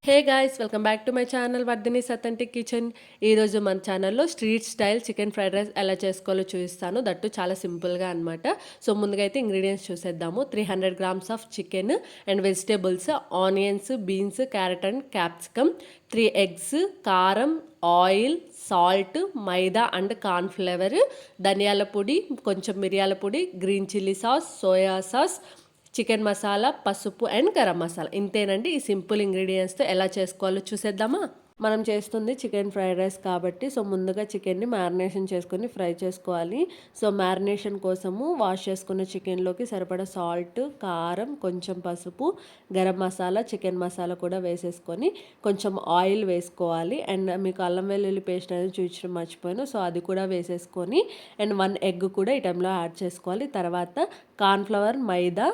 Hey guys welcome back to my channel Vardhini authentic kitchen. ఈరోజు మన ఛానల్లో street style chicken fried rice ఎలా చేసుకోవాలో చూపిస్తాను. దట్టు చాలా సింపుల్గా అనమాట. సో ముందుగా అయితే ఇంగ్రీడియంట్స్ చూసేద్దాము. 300 grams of chicken and vegetables, onions, beans, carrot and capsicum, 3 eggs, కారం, oil, salt, maida and cornflour, ధనియాల పొడి, కొంచెం మిరియాల పొడి, green chilli sauce, soya sauce, chicken masala, పసుపు అండ్ గరం మసాలా. ఇంతేనండి. ఈ సింపుల్ ఇంగ్రీడియంట్స్తో ఎలా చేసుకోవాలో చూసేద్దామా. మనం చేస్తుంది చికెన్ ఫ్రైడ్ రైస్ కాబట్టి సో ముందుగా చికెన్ని మ్యారినేషన్ చేసుకొని ఫ్రై చేసుకోవాలి. సో మ్యారినేషన్ కోసము వాష్ చేసుకున్న చికెన్లోకి సరిపడా సాల్ట్, కారం, కొంచెం పసుపు, గరం మసాలా, చికెన్ మసాలా కూడా వేసేసుకొని కొంచెం ఆయిల్ వేసుకోవాలి. అండ్ మీకు అల్లం వెల్లుల్లి పేస్ట్ అనేది చూపించడం మర్చిపోయాను. సో అది కూడా వేసేసుకొని అండ్ 1 ఎగ్ కూడా ఈ టైంలో యాడ్ చేసుకోవాలి. తర్వాత కార్న్ఫ్లవర్, మైదా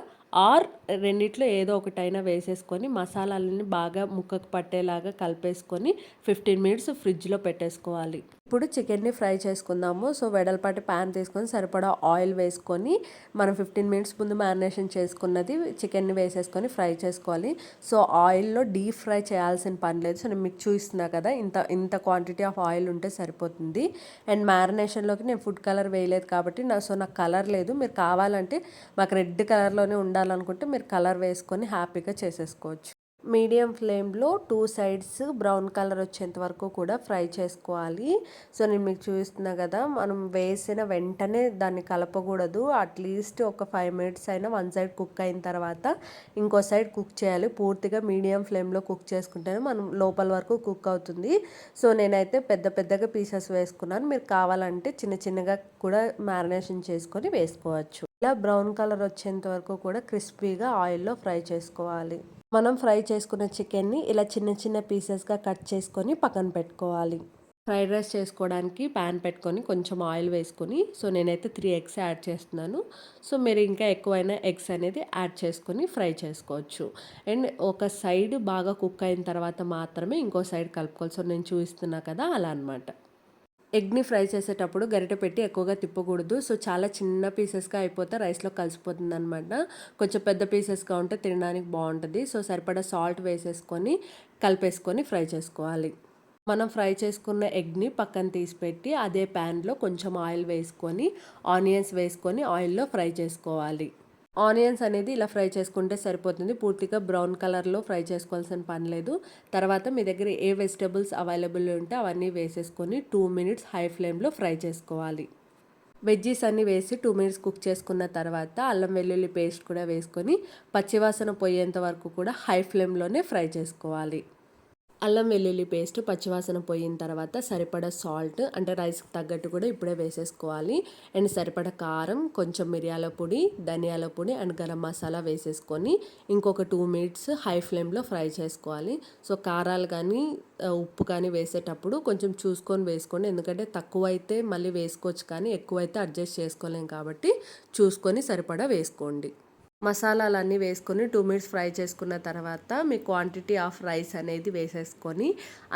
ఆర్ రెండిట్లో ఏదో ఒకటైనా వేసేసుకొని మసాలాలని బాగా ముక్కకు పట్టేలాగా కలిపేసుకొని 15 మినిట్స్ ఫ్రిడ్జ్లో పెట్టేసుకోవాలి. ఇప్పుడు చికెన్ని ఫ్రై చేసుకుందాము. సో వెడల్పాటి ప్యాన్ తీసుకొని సరిపడా ఆయిల్ వేసుకొని మనం 15 మినిట్స్ ముందు మ్యారినేషన్ చేసుకున్నది చికెన్ని వేసేసుకొని ఫ్రై చేసుకోవాలి. సో ఆయిల్లో డీప్ ఫ్రై చేయాల్సిన పని లేదు. సో నేను మీకు చూపిస్తున్నా కదా, ఇంత క్వాంటిటీ ఆఫ్ ఆయిల్ ఉంటే సరిపోతుంది. అండ్ మ్యారినేషన్లోకి నేను ఫుడ్ కలర్ వేయలేదు కాబట్టి నాకు కలర్ లేదు. మీరు కావాలంటే మాకు రెడ్ కలర్లోనే ఉండాలనుకుంటే మీరు కలర్ వేసుకొని హ్యాపీగా చేసేసుకోవచ్చు. మీడియం ఫ్లేమ్లో 2 సైడ్స్ బ్రౌన్ కలర్ వచ్చేంత వరకు కూడా ఫ్రై చేసుకోవాలి. సో నేను మీకు చూపిస్తున్నా కదా, మనం వేసిన వెంటనే దాన్ని కలపకూడదు. అట్లీస్ట్ ఒక 5 మినిట్స్ అయినా వన్ సైడ్ కుక్ అయిన తర్వాత ఇంకో సైడ్ కుక్ చేయాలి. పూర్తిగా మీడియం ఫ్లేమ్లో కుక్ చేసుకుంటేనే మనం లోపల వరకు కుక్ అవుతుంది. సో నేనైతే పెద్ద పెద్దగా పీసెస్ వేసుకున్నాను. మీరు కావాలంటే చిన్న చిన్నగా కూడా మ్యారినేషన్ చేసుకొని వేసుకోవచ్చు. ఇలా బ్రౌన్ కలర్ వచ్చేంత వరకు కూడా క్రిస్పీగా ఆయిల్లో ఫ్రై చేసుకోవాలి. మనం ఫ్రై చేసుకున్న చికెన్ని ఇలా చిన్న చిన్న పీసెస్గా కట్ చేసుకొని పక్కన పెట్టుకోవాలి. ఫ్రైడ్ రైస్ చేసుకోవడానికి ప్యాన్ పెట్టుకొని కొంచెం ఆయిల్ వేసుకొని సో నేనైతే 3 ఎగ్స్ యాడ్ చేస్తున్నాను. సో మీరు ఇంకా ఎక్కువైనా ఎగ్స్ అనేది యాడ్ చేసుకొని ఫ్రై చేసుకోవచ్చు. అండ్ ఒక సైడ్ బాగా కుక్ అయిన తర్వాత మాత్రమే ఇంకో సైడ్ కలుపుకోవాలి. సో నేను చూపిస్తున్నా కదా, అలా అనమాట. ఎగ్ని ఫ్రై చేసేటప్పుడు గరిటె పెట్టి ఎక్కువగా తిప్పకూడదు. సో చాలా చిన్న పీసెస్గా అయిపోతే రైస్లో కలిసిపోతుంది అనమాట. కొంచెం పెద్ద పీసెస్గా ఉంటే తినడానికి బాగుంటుంది. సో సరిపడా సాల్ట్ వేసేసుకొని కలిపేసుకొని ఫ్రై చేసుకోవాలి. మనం ఫ్రై చేసుకున్న ఎగ్ని పక్కన తీసిపెట్టి అదే ప్యాన్లో కొంచెం ఆయిల్ వేసుకొని ఆనియన్స్ వేసుకొని ఆయిల్లో ఫ్రై చేసుకోవాలి. ఆనియన్స్ అనేది ఇలా ఫ్రై చేసుకుంటే సరిపోతుంది. పూర్తిగా బ్రౌన్ కలర్లో ఫ్రై చేసుకోవాల్సిన పని లేదు. తర్వాత మీ దగ్గర ఏ వెజిటబుల్స్ అవైలబుల్ ఉంటే అవన్నీ వేసేసుకొని 2 మినిట్స్ హై ఫ్లేమ్లో ఫ్రై చేసుకోవాలి. వెజ్జీస్ అన్నీ వేసి 2 మినిట్స్ కుక్ చేసుకున్న తర్వాత అల్లం వెల్లుల్లి పేస్ట్ కూడా వేసుకొని పచ్చివాసన పోయేంత వరకు కూడా హై ఫ్లేమ్లోనే ఫ్రై చేసుకోవాలి. అల్లం వెల్లుల్లి పేస్ట్ పచ్చివాసన పోయిన తర్వాత సరిపడా సాల్ట్, అంటే రైస్కి తగ్గట్టు కూడా ఇప్పుడే వేసేసుకోవాలి. అండ్ సరిపడా కారం, కొంచెం మిరియాల పొడి, ధనియాల పొడి అండ్ గరం మసాలా వేసేసుకొని ఇంకొక 2 మినిట్స్ హై ఫ్లేమ్లో ఫ్రై చేసుకోవాలి. సో కారాలు కానీ ఉప్పు కానీ వేసేటప్పుడు కొంచెం చూసుకొని వేసుకోండి. ఎందుకంటే తక్కువ అయితే మళ్ళీ వేసుకోవచ్చు కానీ ఎక్కువైతే అడ్జస్ట్ చేసుకోలేం కాబట్టి చూసుకొని సరిపడా వేసుకోండి. మసాలాలన్నీ వేసుకొని 2 మినిట్స్ ఫ్రై చేసుకున్న తర్వాత మీ క్వాంటిటీ ఆఫ్ రైస్ అనేది వేసేసుకొని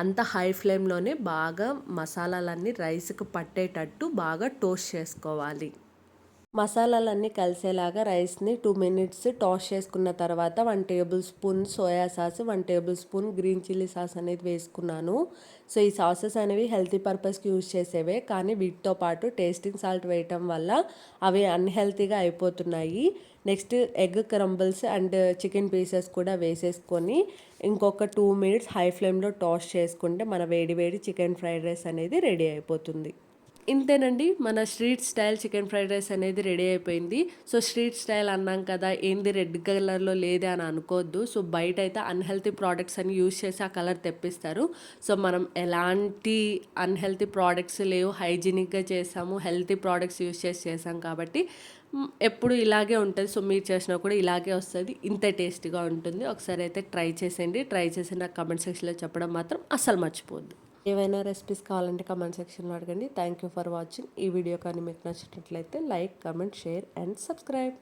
అంత హై ఫ్లేమ్లోనే బాగా మసాలాలన్నీ రైస్కి పట్టేటట్టు బాగా టోస్ట్ చేసుకోవాలి. మసాలాలన్నీ కలిసేలాగా రైస్ని 2 మినిట్స్ టాస్ చేసుకున్న తర్వాత 1 table spoon soya sauce, 1 table spoon green chilli sauce అనేది వేసుకున్నాను. సో ఈ సాసెస్ అనేవి హెల్తీ పర్పస్కి యూజ్ చేసేవే, కానీ వీటితో పాటు టేస్టింగ్ సాల్ట్ వేయటం వల్ల అవి అన్హెల్తీగా అయిపోతున్నాయి. Next egg crumbles and chicken pieces కూడా వేసేసుకొని ఇంకొక 2 మినిట్స్ హై ఫ్లేమ్లో టాస్ చేసుకుంటే మన వేడి వేడి చికెన్ ఫ్రైడ్ రైస్ అనేది రెడీ అయిపోతుంది. ఇంతేనండి, మన street style chicken fried rice అనేది రెడీ అయిపోయింది. సో స్ట్రీట్ స్టైల్ అన్నాం కదా, ఏంది రెడ్ కలర్లో లేదే అని అనుకోవద్దు. సో బయట అయితే అన్హెల్తీ ప్రోడక్ట్స్ అని యూజ్ చేసి ఆ కలర్ తెప్పిస్తారు. సో మనం ఎలాంటి అన్హెల్తీ ప్రోడక్ట్స్ లేవు, హైజీనిక్గా చేసాము, హెల్తీ ప్రోడక్ట్స్ యూజ్ చేసి చేసాం కాబట్టి ఎప్పుడు ఇలాగే ఉంటుంది. సో మీరు చేసినా కూడా ఇలాగే వస్తుంది, ఇంత టేస్టీగా ఉంటుంది. ఒకసారి అయితే ట్రై చేసేయండి. ట్రై చేసి నాకు కమెంట్ సెక్షన్లో చెప్పడం మాత్రం అస్సలు మర్చిపోద్దు. ఏవైనా రెసిపీస్ కావాలంటే కమెంట్ సెక్షన్లో అడగండి. Thank you for watching. ఈ వీడియో కానీ మీకు నచ్చినట్లయితే like, comment, share and subscribe.